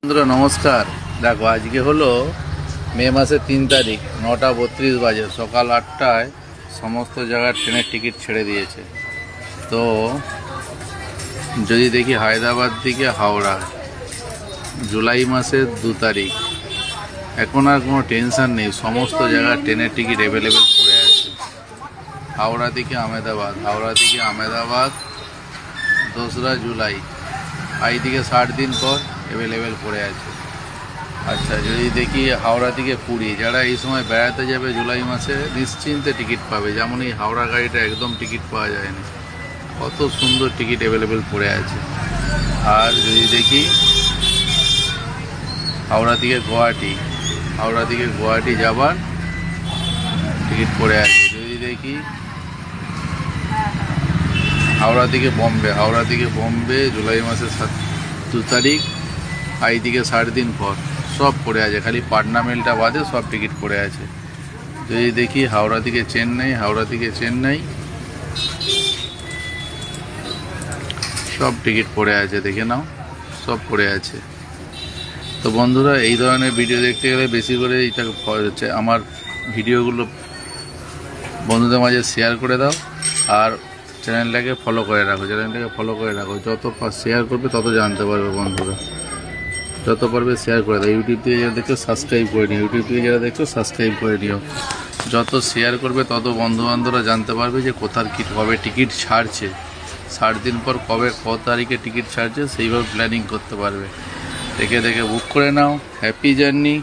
বন্ধুরা নমস্কার। দেখো আজকে হলো মে মাসের 3 তারিখ, 9:32 বাজে। সকাল 8টায় সমস্ত জায়গার ট্রেনের টিকিট ছেড়ে দিয়েছে। তো যদি দেখি হায়দ্রাবাদ থেকে হাওড়া, জুলাই মাসের 2 তারিখ, এখন আর কোনো টেনশন নেই, সমস্ত জায়গার ট্রেনের টিকিট অ্যাভেলেবেল পড়ে আছে। হাওড়া থেকে আহমেদাবাদ, হাওড়া থেকে আহমেদাবাদ 2রা জুলাই, আজ থেকে 60 দিন পর অ্যাভেলেবেল পড়ে আছে। আচ্ছা, যদি দেখি হাওড়া থেকে পুরী, যারা এই সময় বেড়াতে যাবে জুলাই মাসে নিশ্চিন্তে টিকিট পাবে। যেমন এই হাওড়া গাড়িটা একদম টিকিট পাওয়া যায়নি, কত সুন্দর টিকিট অ্যাভেলেবেল পড়ে আছে। আর যদি দেখি হাওড়া থেকে গুয়াহাটি, হাওড়া থেকে গুয়াহাটি যাবার টিকিট পড়ে আছে। যদি দেখি হাওড়া থেকে বম্বে, হাওড়া থেকে বম্বে জুলাই মাসের 2 তারিখ, আজ থেকে 60 দিন পর সব পড়ে আছে, খালি পাটনা মেলটা বাদে সব টিকিট পড়ে আছে। যদি দেখি হাওড়া থেকে চেন্নাই, হাওড়া থেকে চেন্নাই সব টিকিট পড়ে আছে, দেখে নাও সব পড়ে আছে। তো বন্ধুরা, এই ধরনের ভিডিও দেখতে গেলে বেশি করে এটা হচ্ছে আমার ভিডিওগুলো বন্ধুদের মাঝে শেয়ার করে দাও, আর চ্যানেলটাকে ফলো করে রাখো, চ্যানেলটাকে ফলো করে রাখো। যত শেয়ার করবে তত জানতে পারবে বন্ধুরা, যত পারবে শেয়ার করে দাও। ইউটিউব থেকে যারা দেখছো সাবস্ক্রাইব করে নিও, ইউটিউব থেকে যারা দেখছো সাবস্ক্রাইব করে নিও। যত শেয়ার করবে তত বন্ধুবান্ধবরা জানতে পারবে যে কোথার কবে টিকিট ছাড়ছে, 60 দিন পর ক তারিখে টিকিট ছাড়ছে, সেইভাবে প্ল্যানিং করতে পারবে। দেখে বুক করে নাও। Happy journey.